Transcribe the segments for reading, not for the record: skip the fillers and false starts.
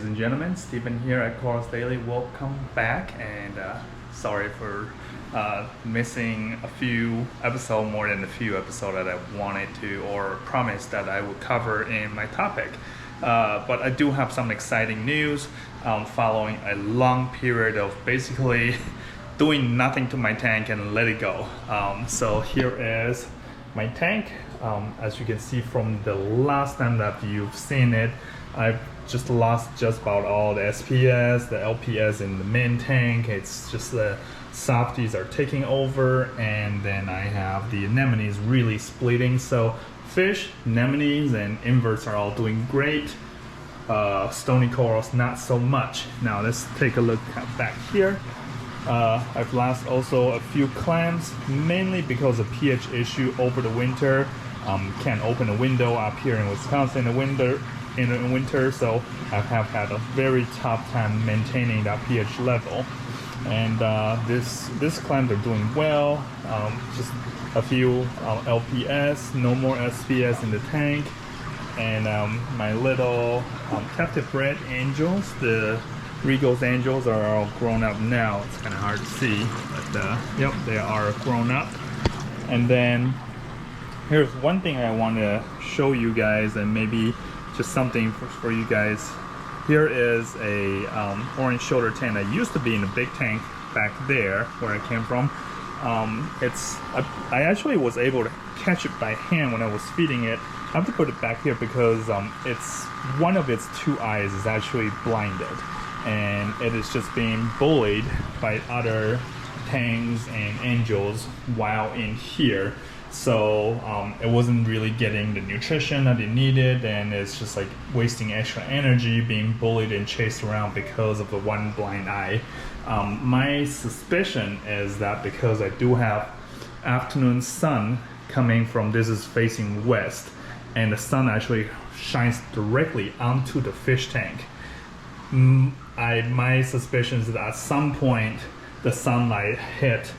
ladies and gentlemen, Stephen here at Course Daily. Welcome back, and sorry for missing a few episodes, more than a few episodes that I wanted to or promised that I would cover in my topic. But I do have some exciting news following a long period of basically doing nothing to my tank and let it go. So here is my tank. As you can see from the last time that you've seen it, I've just lost just about all the SPS, the LPS in the main tank. It's just the softies are taking over, and then I have the anemones really splitting. So fish, anemones, and inverts are all doing great. Stony corals not so much. Now let's take a look back here. I've lost also a few clams, mainly because of pH issue over the winter. Can't open a window up here in Wisconsin in the winter, so I have had a very tough time maintaining that pH level. And this clams are doing well. Just a few LPS, no more SPS in the tank, and my little captive bred angels, the Regal's angels, are all grown up now. It's kind of hard to see, but yep, they are grown up. And then here's one thing I want to show you guys, and maybe just something for you guys. Here is a orange shoulder tank that used to be in a big tank back there where I came from. I actually was able to catch it by hand when I was feeding it. I have to put it back here because it's one of its two eyes is actually blinded, and it is just being bullied by other tangs and angels while in here. So it wasn't really getting the nutrition that it needed, and it's just like wasting extra energy being bullied and chased around because of the one blind eye. My suspicion is that because I do have afternoon sun coming from, this is facing west, and the sun actually shines directly onto the fish tank. My suspicion is that at some point the sunlight hit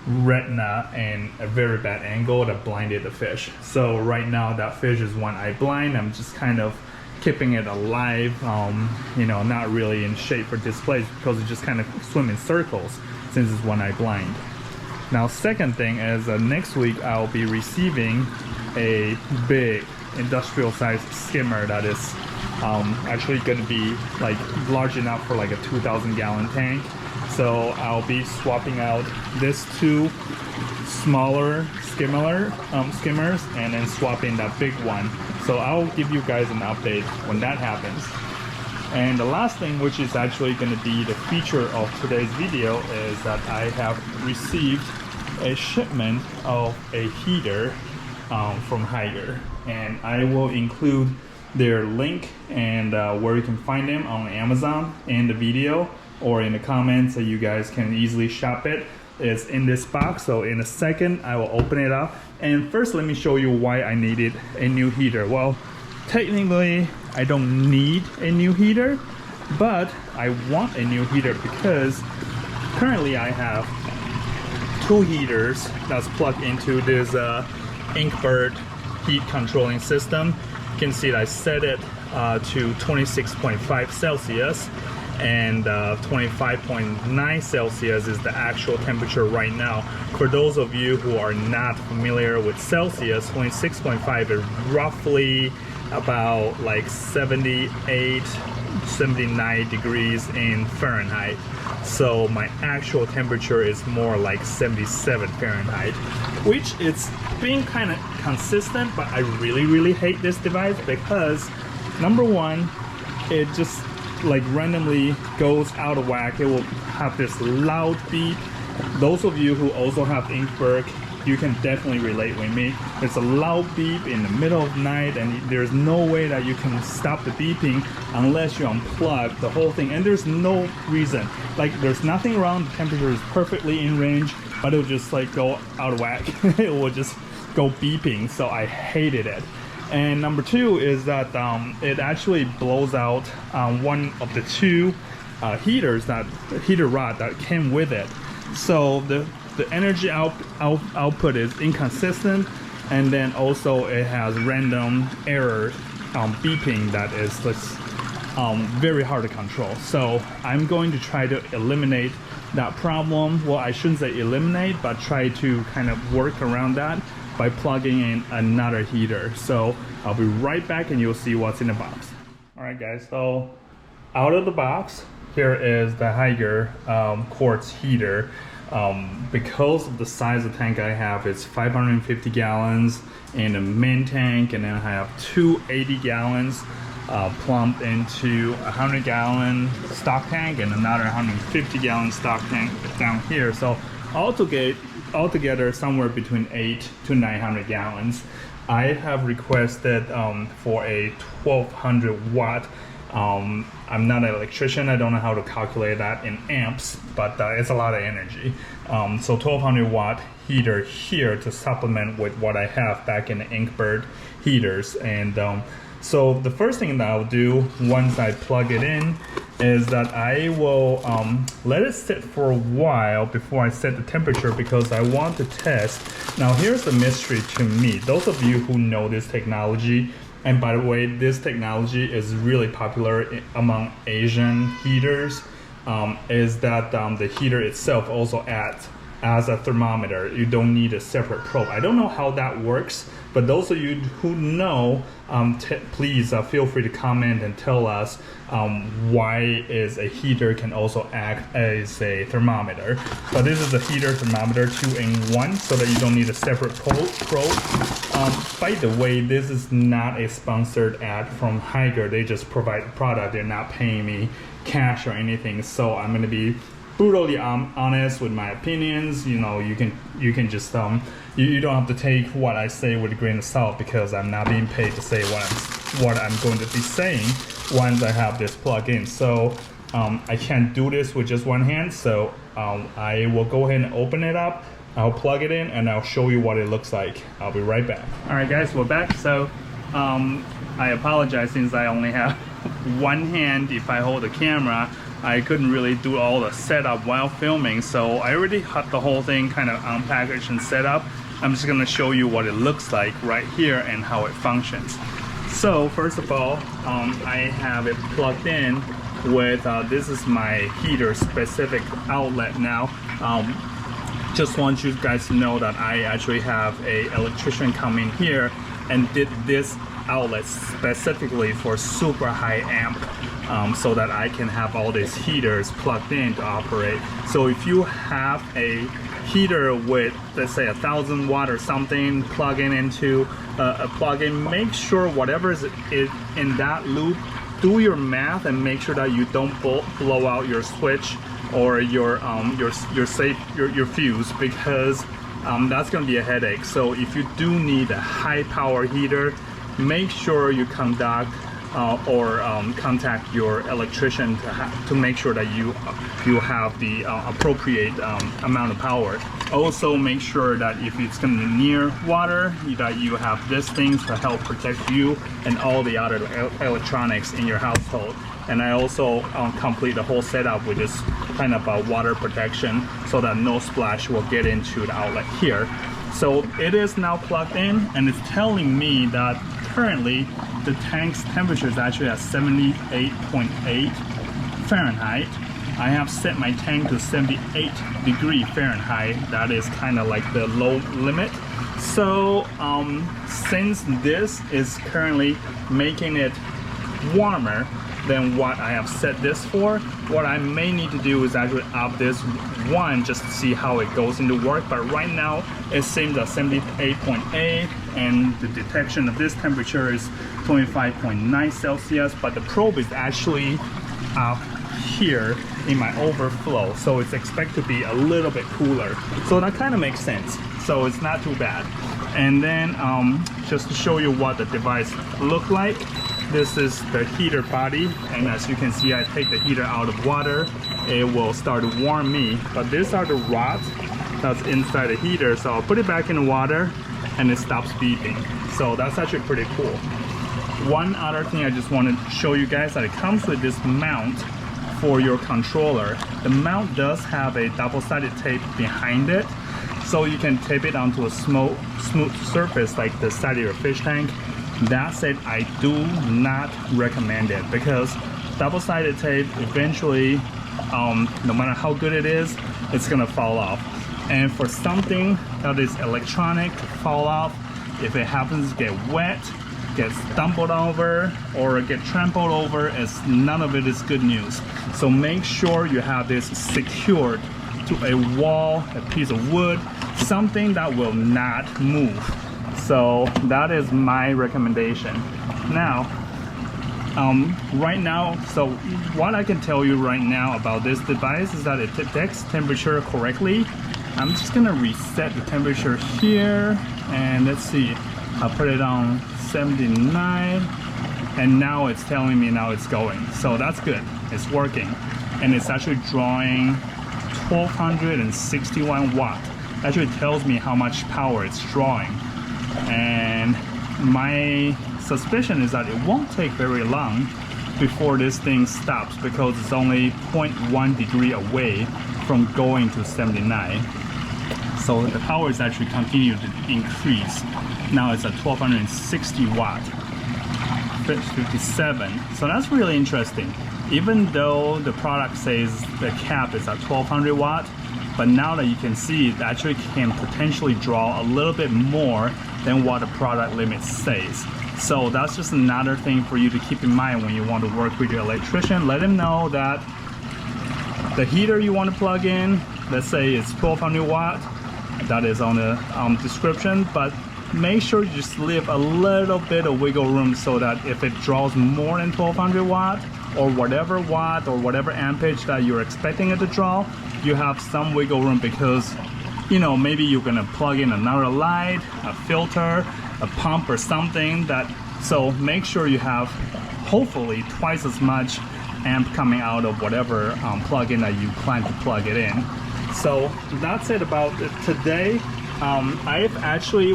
retina and a very bad angle that blinded the fish. So right now that fish is one eye blind. I'm just kind of keeping it alive, not really in shape for displays because it just kind of swim in circles since it's one eye blind. Now second thing is next week I'll be receiving a big industrial sized skimmer that is actually going to be like large enough for like a 2,000 gallon tank. So I'll be swapping out these two smaller skimmers and then swapping that big one. So I'll give you guys an update when that happens. And the last thing, which is actually going to be the feature of today's video, is that I have received a shipment of a heater from Hygger, and I will include their link and where you can find them on Amazon in the video or in the comments, so you guys can easily shop it. It's in this box, so in a second I will open it up. And first let me show you why I needed a new heater. Well, technically I don't need a new heater, but I want a new heater because currently I have two heaters that's plugged into this Inkbird heat controlling system. You can see that I set it to 26.5 Celsius, and 25.9 Celsius is the actual temperature right now. For those of you who are not familiar with Celsius, 26.5 is roughly about like 78, 79 degrees in Fahrenheit. So my actual temperature is more like 77 Fahrenheit, which it's been kind of consistent, but I really hate this device because number one, it just like randomly goes out of whack. It will have this loud beep. Those of you who also have Inkbird, you can definitely relate with me. It's a loud beep in the middle of the night, and there's no way that you can stop the beeping unless you unplug the whole thing. And there's no reason, like there's nothing wrong. The temperature is perfectly in range, but it'll just like go out of whack. It will just go beeping. So I hated it. And number two is that it actually blows out one of the two heater rod that came with it. So the energy output is inconsistent, and then also it has random error beeping that is very hard to control. So I'm going to try to eliminate that problem. Well, I shouldn't say eliminate, but try to kind of work around that by plugging in another heater. So I'll be right back and you'll see what's in the box. All right guys, so out of the box, here is the Hygger quartz heater. Because of the size of the tank I have, it's 550 gallons in a main tank, and then I have two 80 gallons plumbed into a 100-gallon stock tank and another 150-gallon stock tank down here. So altogether somewhere between 800 to 900 gallons. I have requested for a 1200 watt. I'm not an electrician, I don't know how to calculate that in amps, but it's a lot of energy. So 1200 watt heater here to supplement with what I have back in the Inkbird heaters. And so the first thing that I'll do once I plug it in is that I will let it sit for a while before I set the temperature, because I want to test. Now here's the mystery to me. Those of you who know this technology, and by the way, this technology is really popular among Asian heaters, is that the heater itself also acts as a thermometer. You don't need a separate probe. I don't know how that works, but those of you who know, please feel free to comment and tell us why is a heater can also act as a thermometer. But this is a heater thermometer 2-in-1, so that you don't need a separate probe. By the way, this is not a sponsored ad from Hygger. They just provide the product. They're not paying me cash or anything. So I'm going to be brutally honest with my opinions. You know, you can just you don't have to take what I say with a grain of salt, because I'm not being paid to say what I'm going to be saying once I have this plug in. So I can't do this with just one hand, so I will go ahead and open it up. I'll plug it in and I'll show you what it looks like. I'll be right back. All right guys, we're back. So I apologize, since I only have one hand. If I hold the camera, I couldn't really do all the setup while filming, so I already had the whole thing kind of unpackaged and set up. I'm just gonna show you what it looks like right here and how it functions. So first of all, I have it plugged in with, this is my heater specific outlet now. Just want you guys to know that I actually have an electrician come in here and did this outlet specifically for super high amp, so that I can have all these heaters plugged in to operate. So if you have a heater with, let's say, 1000 watt or something, plugging into a plug-in, make sure whatever is in that loop, do your math and make sure that you don't blow out your switch or your fuse, because that's going to be a headache. So if you do need a high power heater, make sure you contact your electrician to make sure that you have the appropriate amount of power. Also make sure that if it's going to be near water, that you have these things to help protect you and all the other electronics in your household. And I also complete the whole setup with this kind of water protection, so that no splash will get into the outlet here. So it is now plugged in, and it's telling me that currently the tank's temperature is actually at 78.8 Fahrenheit. I have set my tank to 78 degree Fahrenheit. That is kind of like the low limit. So since this is currently making it warmer than what I have set this for, what I may need to do is actually up this one just to see how it goes into work. But right now it seems at 78.8, and the detection of this temperature is 25.9 Celsius, but the probe is actually up here in my overflow, so it's expected to be a little bit cooler. So that kind of makes sense. So it's not too bad. And then just to show you what the device look like, this is the heater body, and as you can see, I take the heater out of water, it will start to warm me. But these are the rods that's inside the heater, so I'll put it back in the water and it stops beeping. So that's actually pretty cool. One other thing I just wanted to show you guys, that it comes with this mount for your controller. The mount does have a double-sided tape behind it, so you can tape it onto a smooth surface like the side of your fish tank. That said, I do not recommend it, because double-sided tape eventually, no matter how good it is, it's gonna fall off. And for something that is electronic to fall off, if it happens to get wet, get stumbled over, or get trampled over, none of it is good news. So make sure you have this secured to a wall, a piece of wood, something that will not move. So that is my recommendation. Now, right now, so what I can tell you right now about this device is that it detects temperature correctly. I'm just gonna reset the temperature here, and let's see, I'll put it on 79, and now it's telling me now it's going. So that's good, it's working. And it's actually drawing 1261 watt. Actually tells me how much power it's drawing. And my suspicion is that it won't take very long before this thing stops, because it's only 0.1 degree away from going to 79. So the power is actually continuing to increase. Now it's at 1260 watt, 57. So that's really interesting. Even though the product says the cap is at 1200 watt, but now that you can see, it actually can potentially draw a little bit more than what the product limit says. So that's just another thing for you to keep in mind when you want to work with your electrician. Let him know that the heater you want to plug in, let's say it's 1200 watt, that is on the description, but make sure you just leave a little bit of wiggle room so that if it draws more than 1200 watt or whatever ampage that you're expecting it to draw, you have some wiggle room, because you know, maybe you're gonna plug in another light, a filter, a pump or something. So make sure you have hopefully twice as much amp coming out of whatever plug-in that you plan to plug it in. So that's it about today. I've actually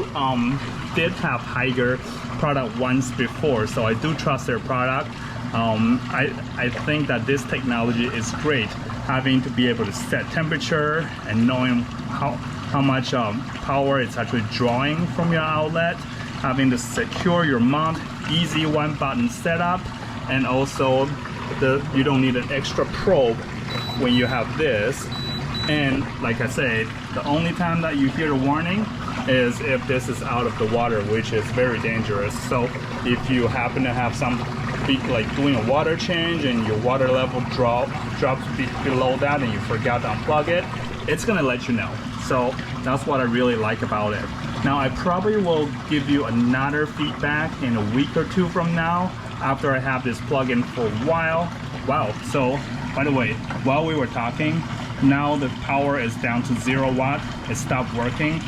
did have Hygger product once before, so I do trust their product. I think that this technology is great, having to be able to set temperature and knowing how much power it's actually drawing from your outlet, having to secure your mount, easy one button setup, and also you don't need an extra probe when you have this. And like I said, the only time that you hear a warning is if this is out of the water, which is very dangerous. So if you happen to have like doing a water change and your water level drops below that and you forgot to unplug it, it's gonna let you know. So that's what I really like about it. Now I probably will give you another feedback in a week or two from now after I have this plug-in for a while. Wow, so by the way, while we were talking, now the power is down to 0 watt. It stopped working,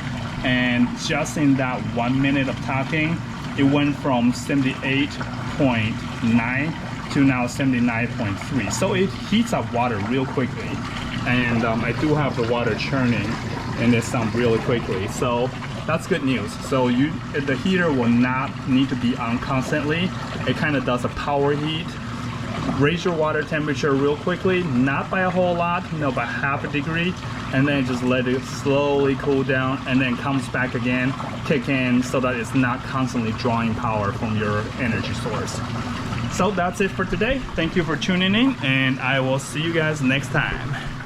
and just in that 1 minute of talking, it went from 78.9 to now 79.3. So it heats up water real quickly, and I do have the water churning in this really quickly. So that's good news. So the heater will not need to be on constantly. It kind of does a power heat. Raise your water temperature real quickly, not by a whole lot, you know, by half a degree, and then just let it slowly cool down, and then comes back again, kick in, so that it's not constantly drawing power from your energy source. So that's it for today. Thank you for tuning in, and I will see you guys next time.